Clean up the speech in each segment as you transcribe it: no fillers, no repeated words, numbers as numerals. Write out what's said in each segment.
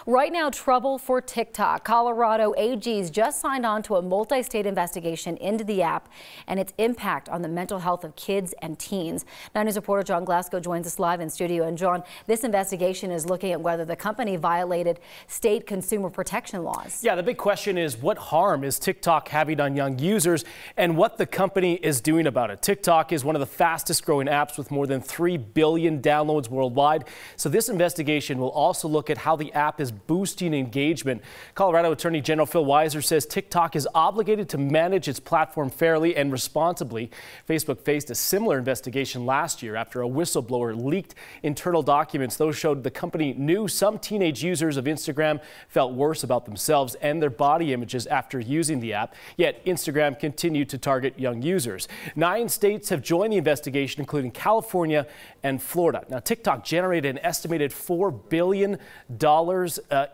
Right now, trouble for TikTok. Colorado AGs just signed on to a multi-state investigation into the app and its impact on the mental health of kids and teens. 9 News reporter John Glasgow joins us live in studio. And John, this investigation is looking at whether the company violated state consumer protection laws. Yeah, the big question is what harm is TikTok having on young users and what the company is doing about it. TikTok is one of the fastest growing apps with more than 3 billion downloads worldwide. So this investigation will also look at how the app is boosting engagement. Colorado Attorney General Phil Weiser says TikTok is obligated to manage its platform fairly and responsibly. Facebook faced a similar investigation last year after a whistleblower leaked internal documents. Those showed the company knew some teenage users of Instagram felt worse about themselves and their body images after using the app. Yet Instagram continued to target young users. 9 states have joined the investigation, including California and Florida. Now, TikTok generated an estimated $4 billion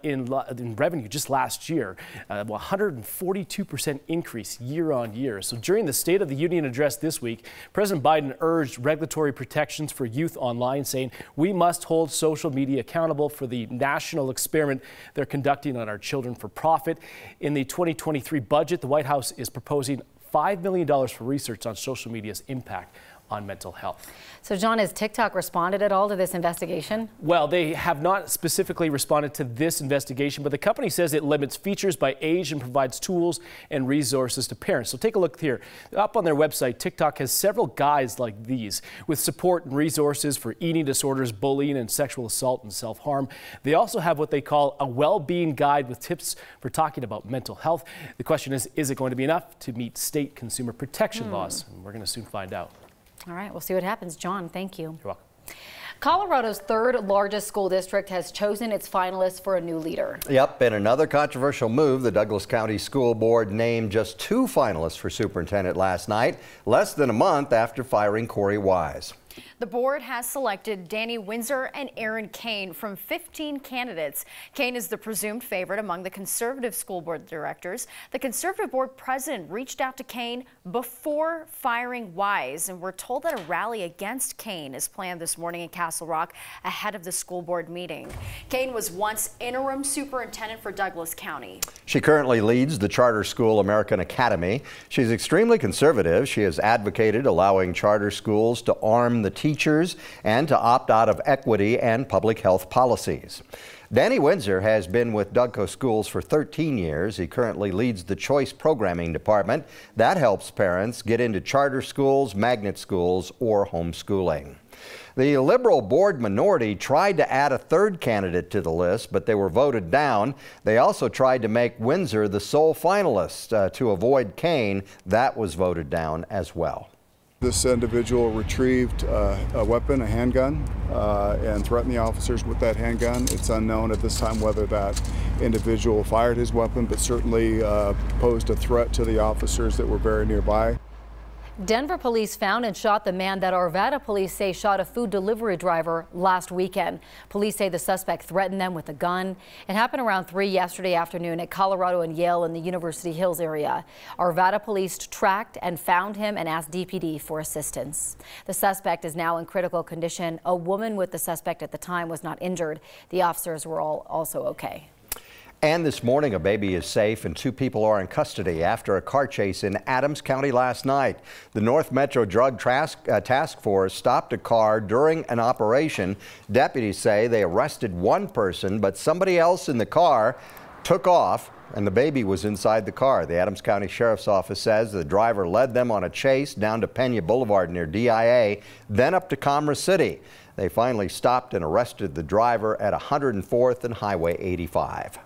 in revenue just last year, 142% increase year on year. So during the State of the Union address this week, President Biden urged regulatory protections for youth online, saying we must hold social media accountable for the national experiment they're conducting on our children for profit. In the 2023 budget, the White House is proposing $5 million for research on social media's impact on mental health. So, John, has TikTok responded at all to this investigation? Well, they have not specifically responded to this investigation, but the company says it limits features by age and provides tools and resources to parents. So take a look here. Up on their website, TikTok has several guides like these with support and resources for eating disorders, bullying, and sexual assault and self-harm. They also have what they call a well-being guide with tips for talking about mental health. The question is it going to be enough to meet state consumer protection laws? And we're going to soon find out. All right, we'll see what happens. John, thank you. You're welcome. Colorado's third largest school district has chosen its finalists for a new leader. Yep, in another controversial move, the Douglas County School Board named just 2 finalists for superintendent last night, less than a month after firing Corey Wise. The board has selected Danny Windsor and Aaron Kane from 15 candidates. Kane is the presumed favorite among the conservative school board directors. The conservative board president reached out to Kane before firing Wise, and we're told that a rally against Kane is planned this morning in Castle Rock ahead of the school board meeting. Kane was once interim superintendent for Douglas County. She currently leads the charter school American Academy. She's extremely conservative. She has advocated allowing charter schools to arm the teachers and to opt out of equity and public health policies. Danny Windsor has been with Dougco Schools for 13 years. He currently leads the Choice Programming Department. That helps parents get into charter schools, magnet schools, or homeschooling. The Liberal board minority tried to add a 3rd candidate to the list, but they were voted down. They also tried to make Windsor the sole finalist to avoid Kane. That was voted down as well. This individual retrieved a weapon, a handgun, and threatened the officers with that handgun. It's unknown at this time whether that individual fired his weapon, but certainly posed a threat to the officers that were very nearby. Denver police found and shot the man that Arvada police say shot a food delivery driver last weekend. Police say the suspect threatened them with a gun. It happened around 3 yesterday afternoon at Colorado and Yale in the University Hills area. Arvada police tracked and found him and asked DPD for assistance. The suspect is now in critical condition. A woman with the suspect at the time was not injured. The officers were all also okay. And this morning, a baby is safe and 2 people are in custody after a car chase in Adams County last night. The North Metro Drug Task Force stopped a car during an operation. Deputies say they arrested 1 person, but somebody else in the car took off and the baby was inside the car. The Adams County Sheriff's Office says the driver led them on a chase down to Pena Boulevard near DIA, then up to Commerce City. They finally stopped and arrested the driver at 104th and Highway 85.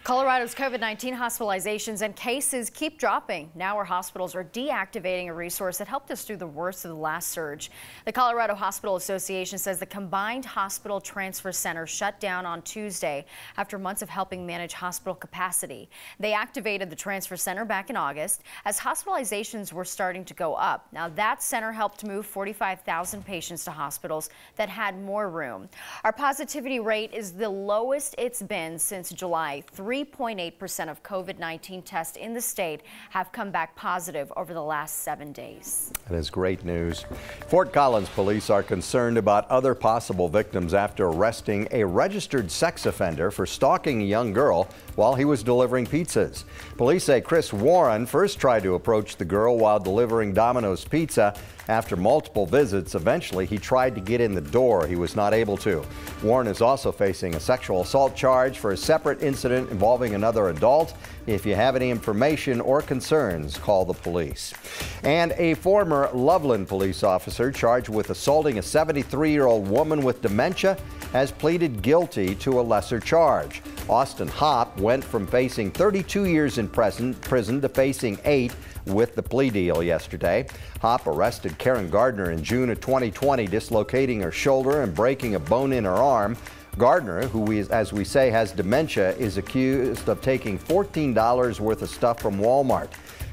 Colorado's COVID-19 hospitalizations and cases keep dropping. Now our hospitals are deactivating a resource that helped us through the worst of the last surge. The Colorado Hospital Association says the combined hospital transfer center shut down on Tuesday after months of helping manage hospital capacity. They activated the transfer center back in August as hospitalizations were starting to go up. Now that center helped move 45,000 patients to hospitals that had more room. Our positivity rate is the lowest it's been since July. 3 3.8% of COVID-19 tests in the state have come back positive over the last 7 days. That is great news. Fort Collins police are concerned about other possible victims after arresting a registered sex offender for stalking a young girl while he was delivering pizzas. Police say Chris Warren first tried to approach the girl while delivering Domino's pizza. After multiple visits, eventually he tried to get in the door. He was not able to. Warren is also facing a sexual assault charge for a separate incident involving another adult. If you have any information or concerns, call the police. And a former Loveland police officer charged with assaulting a 73-year-old woman with dementia has pleaded guilty to a lesser charge. Austin Hopp went from facing 32 years in prison to facing 8 with the plea deal yesterday. Hopp arrested Karen Gardner in June of 2020, dislocating her shoulder and breaking a bone in her arm. Gardner, who as we say has dementia, is accused of taking $14 worth of stuff from Walmart.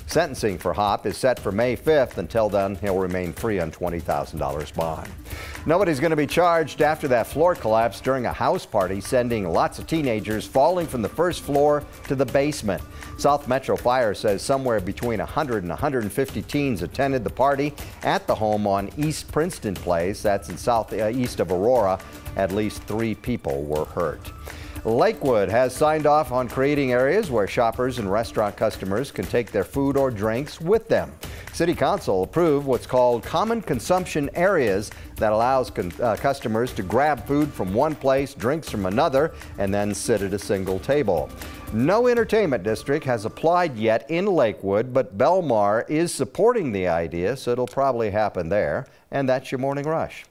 Sentencing for Hopp is set for May 5th. Until then, he'll remain free on $20,000 bond. Nobody's going to be charged after that floor collapse during a house party, sending lots of teenagers falling from the first floor to the basement. South Metro Fire says somewhere between 100 and 150 teens attended the party at the home on East Princeton Place. That's in southeast of Aurora. At least 3 people were hurt. Lakewood has signed off on creating areas where shoppers and restaurant customers can take their food or drinks with them. City Council approved what's called common consumption areas that allows customers to grab food from one place, drinks from another, and then sit at a single table. No entertainment district has applied yet in Lakewood, but Belmar is supporting the idea, so it'll probably happen there. And that's your Morning Rush.